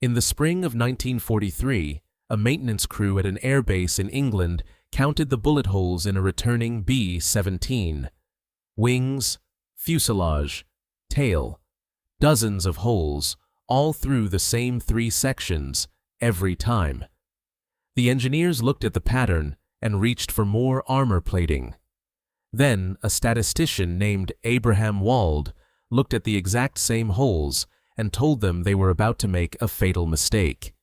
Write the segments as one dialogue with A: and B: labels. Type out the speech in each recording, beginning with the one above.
A: In the spring of 1943, a maintenance crew at an airbase in England counted the bullet holes in a returning B-17. Wings, fuselage, tail, dozens of holes, all through the same 3 sections, every time. The engineers looked at the pattern and reached for more armor plating. Then a statistician named Abraham Wald looked at the exact same holes and told them they were about to make a fatal mistake.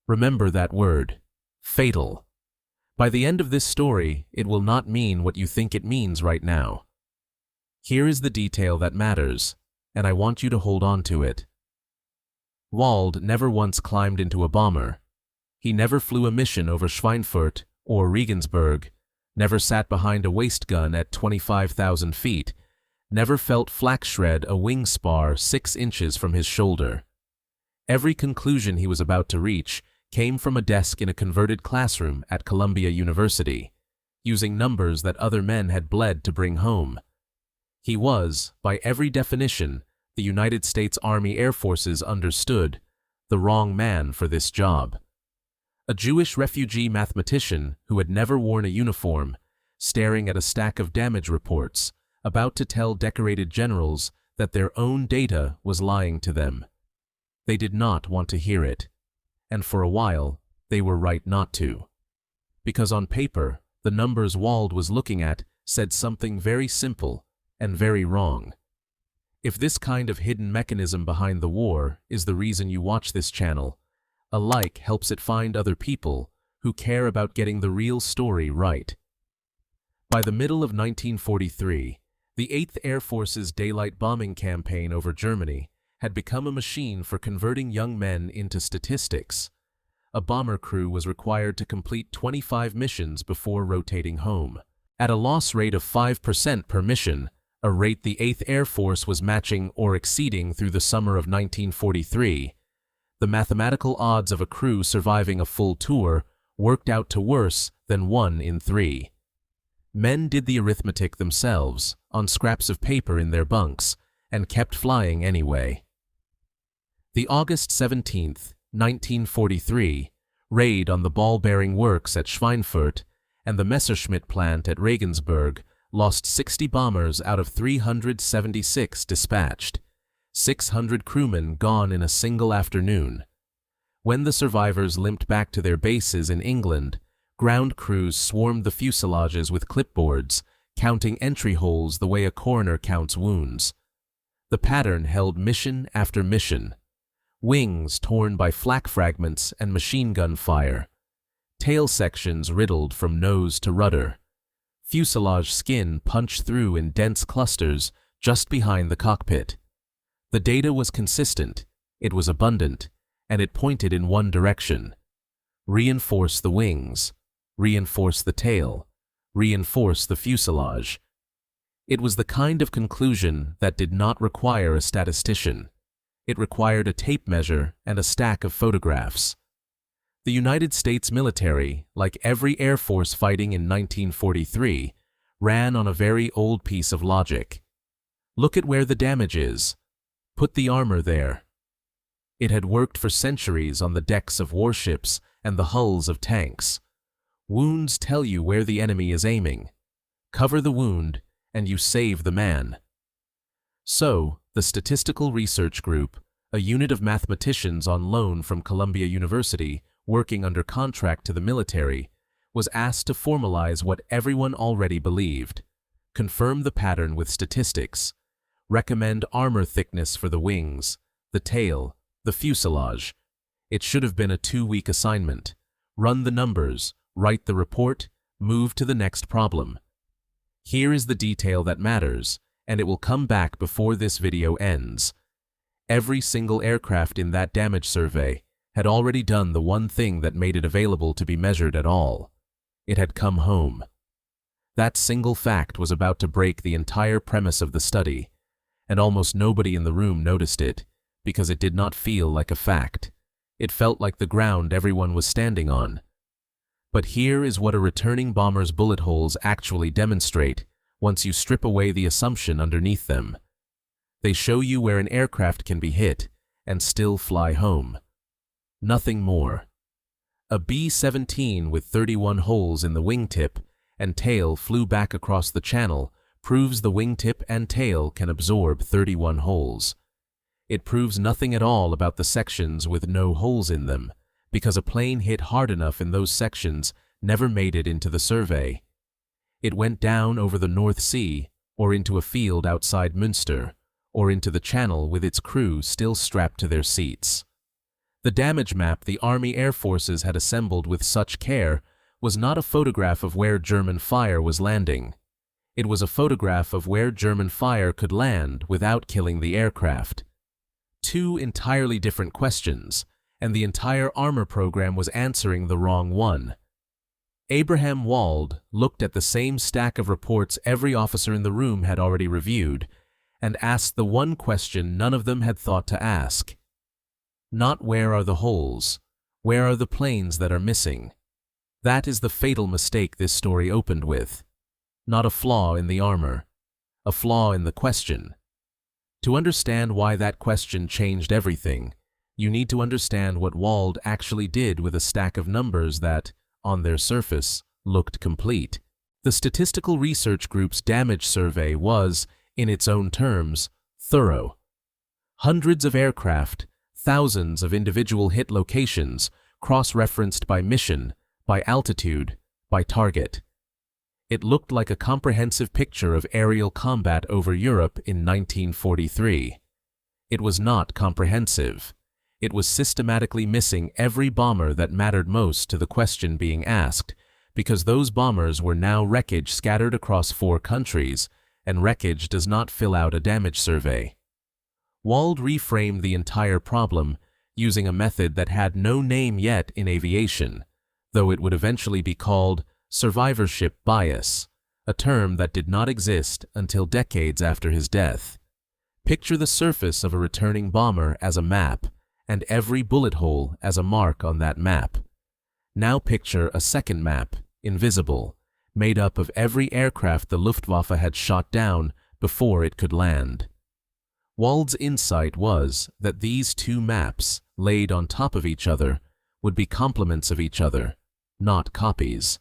A: Remember that word, fatal. By the end of this story, it will not mean what you think it means right now. Here is the detail that matters, and I want you to hold on to it. Wald never once climbed into a bomber. He never flew a mission over Schweinfurt or Regensburg, never sat behind a waist gun at 25,000 feet, never felt flak shred a wing spar 6 inches from his shoulder. Every conclusion he was about to reach came from a desk in a converted classroom at Columbia University, using numbers that other men had bled to bring home. He was, by every definition the United States Army Air Forces understood, the wrong man for this job. A Jewish refugee mathematician who had never worn a uniform, staring at a stack of damage reports, about to tell decorated generals that their own data was lying to them. They did not want to hear it, and for a while they were right not to. Because on paper, the numbers Wald was looking at said something very simple and very wrong. If this kind of hidden mechanism behind the war is the reason you watch this channel, a like helps it find other people who care about getting the real story right. By the middle of 1943, the 8th Air Force's daylight bombing campaign over Germany had become a machine for converting young men into statistics. A bomber crew was required to complete 25 missions before rotating home. At a loss rate of 5% per mission, a rate the 8th Air Force was matching or exceeding through the summer of 1943, the mathematical odds of a crew surviving a full tour worked out to worse than 1 in 3. Men did the arithmetic themselves on scraps of paper in their bunks and kept flying anyway. The August 17, 1943, raid on the ball-bearing works at Schweinfurt and the Messerschmitt plant at Regensburg lost 60 bombers out of 376 dispatched, 600 crewmen gone in a single afternoon. When the survivors limped back to their bases in England, ground crews swarmed the fuselages with clipboards, counting entry holes the way a coroner counts wounds. The pattern held mission after mission. Wings torn by flak fragments and machine gun fire. Tail sections riddled from nose to rudder. Fuselage skin punched through in dense clusters just behind the cockpit. The data was consistent, it was abundant, and it pointed in one direction. Reinforce the wings, reinforce the tail, reinforce the fuselage. It was the kind of conclusion that did not require a statistician. It required a tape measure and a stack of photographs. The United States military, like every Air Force fighting in 1943, ran on a very old piece of logic. Look at where the damage is. Put the armor there. It had worked for centuries on the decks of warships and the hulls of tanks. Wounds tell you where the enemy is aiming. Cover the wound, and you save the man. So, the Statistical Research Group, a unit of mathematicians on loan from Columbia University, working under contract to the military, was asked to formalize what everyone already believed, confirm the pattern with statistics, recommend armor thickness for the wings, the tail, the fuselage. It should have been a 2-week assignment. Run the numbers, write the report, move to the next problem. Here is the detail that matters, and it will come back before this video ends. Every single aircraft in that damage survey had already done the one thing that made it available to be measured at all. It had come home. That single fact was about to break the entire premise of the study, and almost nobody in the room noticed it, because it did not feel like a fact. It felt like the ground everyone was standing on. But here is what a returning bomber's bullet holes actually demonstrate once you strip away the assumption underneath them. They show you where an aircraft can be hit and still fly home. Nothing more. A B-17 with 31 holes in the wingtip and tail flew back across the channel proves the wingtip and tail can absorb 31 holes. It proves nothing at all about the sections with no holes in them, because a plane hit hard enough in those sections never made it into the survey. It went down over the North Sea, or into a field outside Münster, or into the Channel with its crew still strapped to their seats. The damage map the Army Air Forces had assembled with such care was not a photograph of where German fire was landing. It was a photograph of where German fire could land without killing the aircraft. Two entirely different questions, and the entire armor program was answering the wrong one. Abraham Wald looked at the same stack of reports every officer in the room had already reviewed, and asked the one question none of them had thought to ask. Not where are the holes, where are the planes that are missing? That is the fatal mistake this story opened with. Not a flaw in the armor, a flaw in the question. To understand why that question changed everything, you need to understand what Wald actually did with a stack of numbers that, on their surface, looked complete. The Statistical Research Group's damage survey was, in its own terms, thorough. Hundreds of aircraft, thousands of individual hit locations, cross-referenced by mission, by altitude, by target. It looked like a comprehensive picture of aerial combat over Europe in 1943. It was not comprehensive. It was systematically missing every bomber that mattered most to the question being asked, because those bombers were now wreckage scattered across 4 countries, and wreckage does not fill out a damage survey. Wald reframed the entire problem using a method that had no name yet in aviation, though it would eventually be called survivorship bias, a term that did not exist until decades after his death. Picture the surface of a returning bomber as a map, and every bullet hole as a mark on that map. Now picture a second map, invisible, made up of every aircraft the Luftwaffe had shot down before it could land. Wald's insight was that these two maps, laid on top of each other, would be complements of each other, not copies.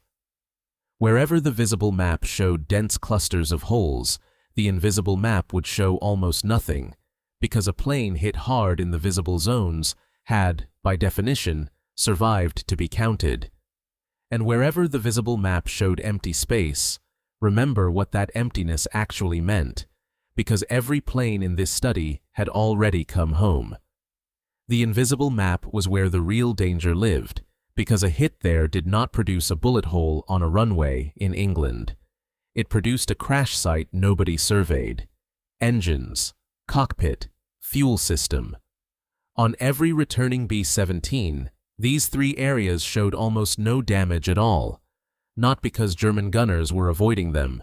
A: Wherever the visible map showed dense clusters of holes, the invisible map would show almost nothing, because a plane hit hard in the visible zones had, by definition, survived to be counted. And wherever the visible map showed empty space, remember what that emptiness actually meant, because every plane in this study had already come home. The invisible map was where the real danger lived, because a hit there did not produce a bullet hole on a runway in England. It produced a crash site nobody surveyed. Engines, cockpit, fuel system. On every returning B-17, these 3 areas showed almost no damage at all, not because German gunners were avoiding them,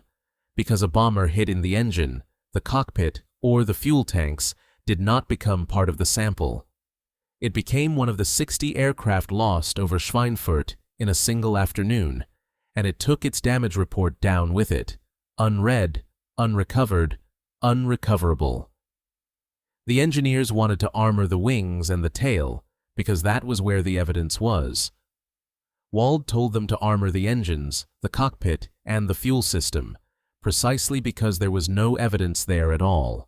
A: because a bomber hit in the engine, the cockpit, or the fuel tanks did not become part of the sample. It became one of the 60 aircraft lost over Schweinfurt in a single afternoon, and it took its damage report down with it, unread, unrecovered, unrecoverable. The engineers wanted to armor the wings and the tail, because that was where the evidence was. Wald told them to armor the engines, the cockpit, and the fuel system, precisely because there was no evidence there at all.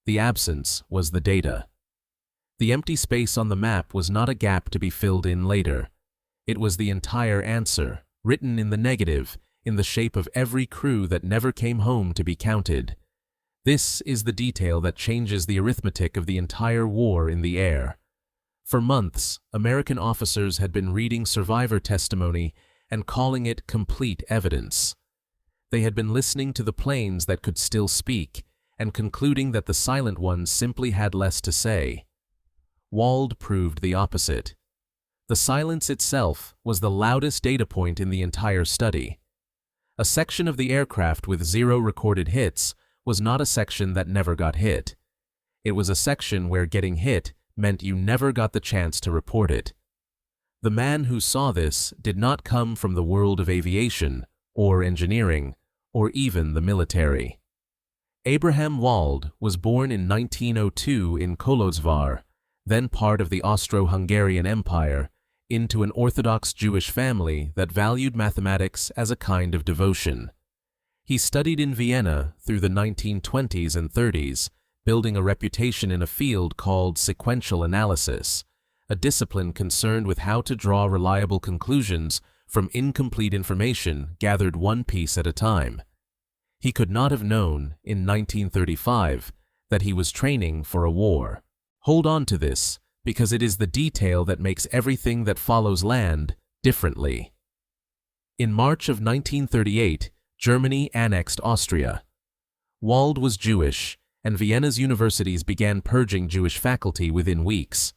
A: The absence was the data. The empty space on the map was not a gap to be filled in later. It was the entire answer, written in the negative, in the shape of every crew that never came home to be counted. This is the detail that changes the arithmetic of the entire war in the air. For months, American officers had been reading survivor testimony and calling it complete evidence. They had been listening to the planes that could still speak and concluding that the silent ones simply had less to say. Wald proved the opposite. The silence itself was the loudest data point in the entire study. A section of the aircraft with 0 recorded hits was not a section that never got hit. It was a section where getting hit meant you never got the chance to report it. The man who saw this did not come from the world of aviation, or engineering, or even the military. Abraham Wald was born in 1902 in Kolozsvár, then part of the Austro-Hungarian Empire, into an Orthodox Jewish family that valued mathematics as a kind of devotion. He studied in Vienna through the 1920s and 30s, building a reputation in a field called sequential analysis, a discipline concerned with how to draw reliable conclusions from incomplete information gathered one piece at a time. He could not have known, in 1935, that he was training for a war. Hold on to this, because it is the detail that makes everything that follows land differently. In March of 1938, Germany annexed Austria. Wald was Jewish, and Vienna's universities began purging Jewish faculty within weeks.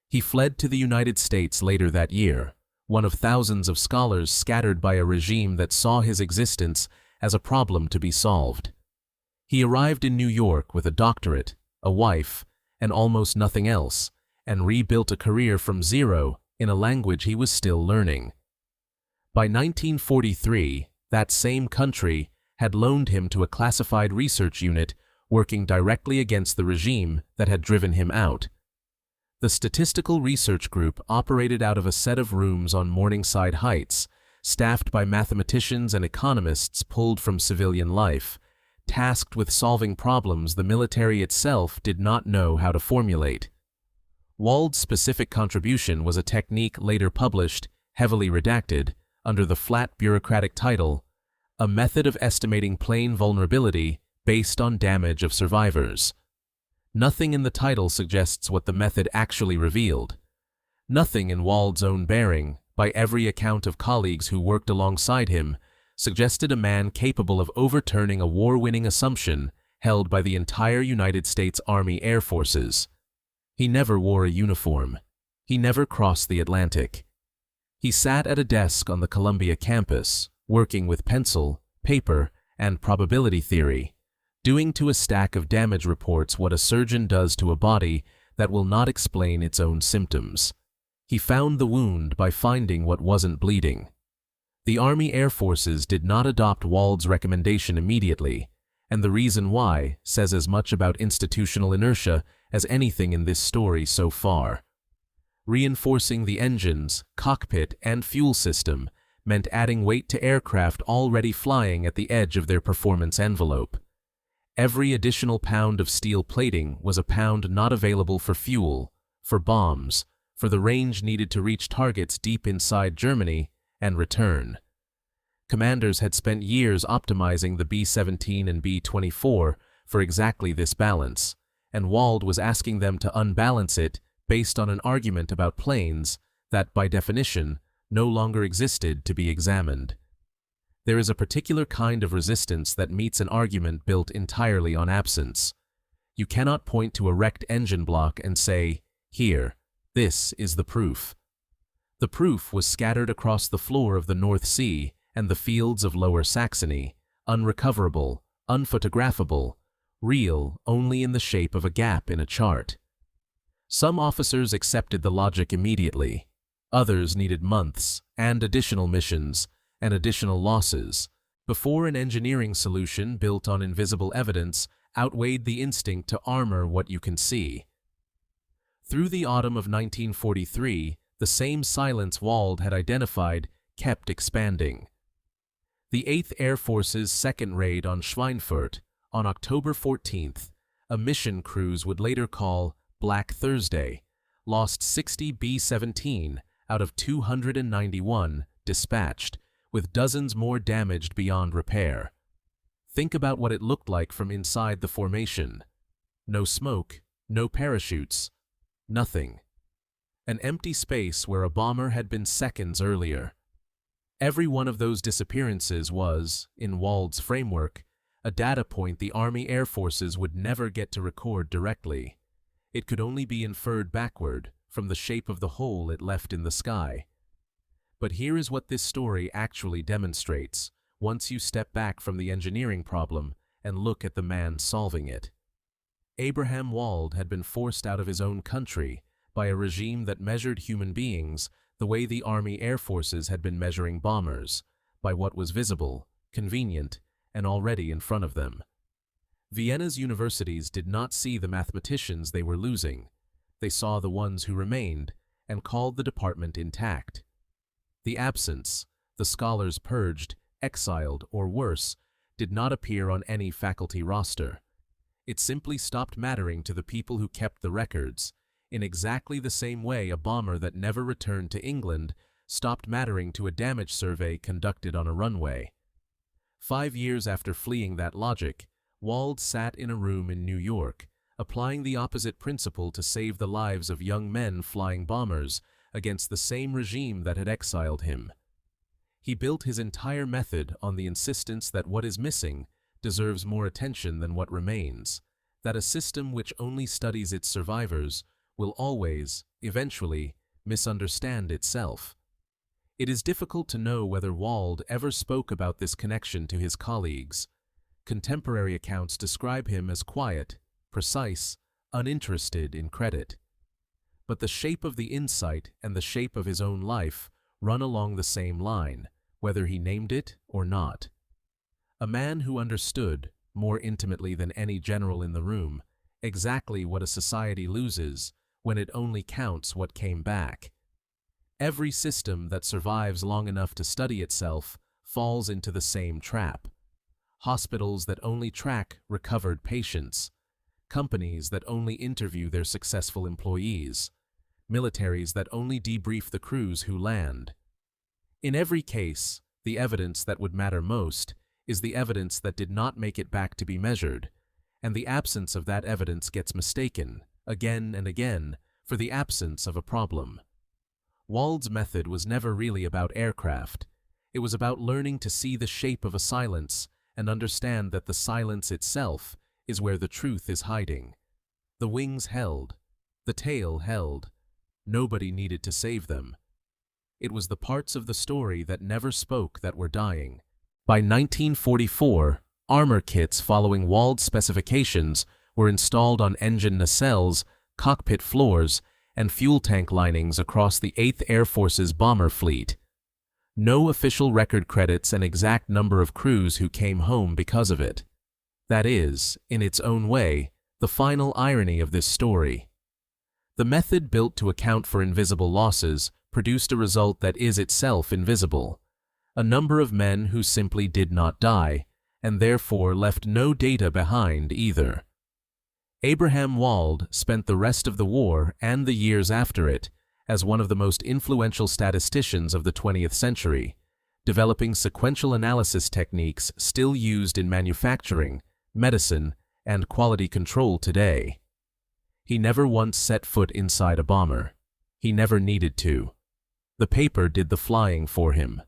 A: He fled to the United States later that year, one of thousands of scholars scattered by a regime that saw his existence as a problem to be solved. He arrived in New York with a doctorate, a wife, and almost nothing else, and rebuilt a career from zero in a language he was still learning. By 1943, that same country had loaned him to a classified research unit working directly against the regime that had driven him out. The Statistical Research Group operated out of a set of rooms on Morningside Heights, staffed by mathematicians and economists pulled from civilian life, tasked with solving problems the military itself did not know how to formulate. Wald's specific contribution was a technique later published, heavily redacted, under the flat bureaucratic title, "A Method of Estimating Plane Vulnerability Based on Damage of Survivors." Nothing in the title suggests what the method actually revealed. Nothing in Wald's own bearing, by every account of colleagues who worked alongside him, suggested a man capable of overturning a war-winning assumption held by the entire United States Army Air Forces. He never wore a uniform. He never crossed the Atlantic. He sat at a desk on the Columbia campus, working with pencil, paper, and probability theory, doing to a stack of damage reports what a surgeon does to a body that will not explain its own symptoms. He found the wound by finding what wasn't bleeding. The Army Air Forces did not adopt Wald's recommendation immediately, and the reason why says as much about institutional inertia as anything in this story so far. Reinforcing the engines, cockpit, and fuel system meant adding weight to aircraft already flying at the edge of their performance envelope. Every additional pound of steel plating was a pound not available for fuel, for bombs, for the range needed to reach targets deep inside Germany and return. Commanders had spent years optimizing the B-17 and B-24 for exactly this balance, and Wald was asking them to unbalance it based on an argument about planes that, by definition, no longer existed to be examined. There is a particular kind of resistance that meets an argument built entirely on absence. You cannot point to a wrecked engine block and say, "Here, this is the proof." The proof was scattered across the floor of the North Sea and the fields of Lower Saxony, unrecoverable, unphotographable, real only in the shape of a gap in a chart. Some officers accepted the logic immediately. Others needed months and additional missions and additional losses before an engineering solution built on invisible evidence outweighed the instinct to armor what you can see. Through the autumn of 1943, the same silence Wald had identified kept expanding. The 8th Air Force's second raid on Schweinfurt, on October 14th, a mission cruise would later call Black Thursday, lost 60 B-17 out of 291 dispatched, with dozens more damaged beyond repair. Think about what it looked like from inside the formation. No smoke, no parachutes, nothing. An empty space where a bomber had been seconds earlier. Every one of those disappearances was, in Wald's framework, a data point the Army Air Forces would never get to record directly. It could only be inferred backward, from the shape of the hole it left in the sky. But here is what this story actually demonstrates, once you step back from the engineering problem and look at the man solving it. Abraham Wald had been forced out of his own country by a regime that measured human beings the way the Army Air Forces had been measuring bombers, by what was visible, convenient, and already in front of them. Vienna's universities did not see the mathematicians they were losing. They saw the ones who remained and called the department intact. The absence, the scholars purged, exiled, or worse, did not appear on any faculty roster. It simply stopped mattering to the people who kept the records, in exactly the same way a bomber that never returned to England stopped mattering to a damage survey conducted on a runway. 5 years after fleeing that logic, Wald sat in a room in New York, applying the opposite principle to save the lives of young men flying bombers against the same regime that had exiled him. He built his entire method on the insistence that what is missing deserves more attention than what remains, that a system which only studies its survivors will always, eventually, misunderstand itself. It is difficult to know whether Wald ever spoke about this connection to his colleagues. Contemporary accounts describe him as quiet, precise, uninterested in credit. But the shape of the insight and the shape of his own life run along the same line, whether he named it or not. A man who understood, more intimately than any general in the room, exactly what a society loses when it only counts what came back. Every system that survives long enough to study itself falls into the same trap. Hospitals that only track recovered patients, companies that only interview their successful employees, militaries that only debrief the crews who land. In every case, the evidence that would matter most is the evidence that did not make it back to be measured, and the absence of that evidence gets mistaken, again and again, for the absence of a problem. Wald's method was never really about aircraft. It was about learning to see the shape of a silence and understand that the silence itself is where the truth is hiding. The wings held. The tail held. Nobody needed to save them. It was the parts of the story that never spoke that were dying. By 1944, armor kits following Wald's specifications were installed on engine nacelles, cockpit floors, and fuel tank linings across the 8th Air Force's bomber fleet. No official record credits an exact number of crews who came home because of it. That is, in its own way, the final irony of this story. The method built to account for invisible losses produced a result that is itself invisible. A number of men who simply did not die, and therefore left no data behind either. Abraham Wald spent the rest of the war and the years after it as one of the most influential statisticians of the 20th century, developing sequential analysis techniques still used in manufacturing, medicine, and quality control today. He never once set foot inside a bomber. He never needed to. The paper did the flying for him.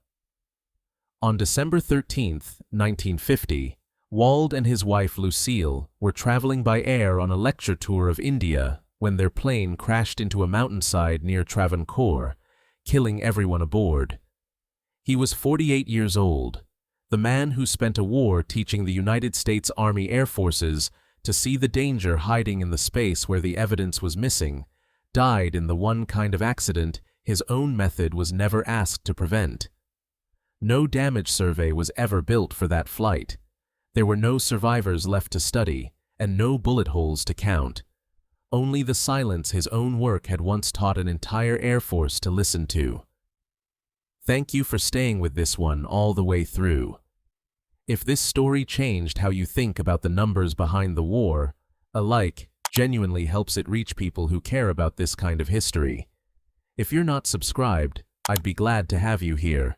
A: On December 13, 1950, Wald and his wife Lucille were traveling by air on a lecture tour of India when their plane crashed into a mountainside near Travancore, killing everyone aboard. He was 48 years old, the man who spent a war teaching the United States Army Air Forces to see the danger hiding in the space where the evidence was missing, died in the one kind of accident his own method was never asked to prevent. No damage survey was ever built for that flight. There were no survivors left to study, and no bullet holes to count. Only the silence his own work had once taught an entire Air Force to listen to. Thank you for staying with this one all the way through. If this story changed how you think about the numbers behind the war, a like genuinely helps it reach people who care about this kind of history. If you're not subscribed, I'd be glad to have you here.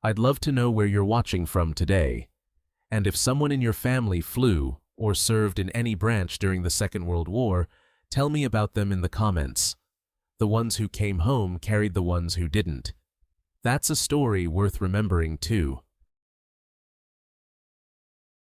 A: I'd love to know where you're watching from today. And if someone in your family flew or served in any branch during the Second World War, tell me about them in the comments. The ones who came home carried the ones who didn't. That's a story worth remembering too.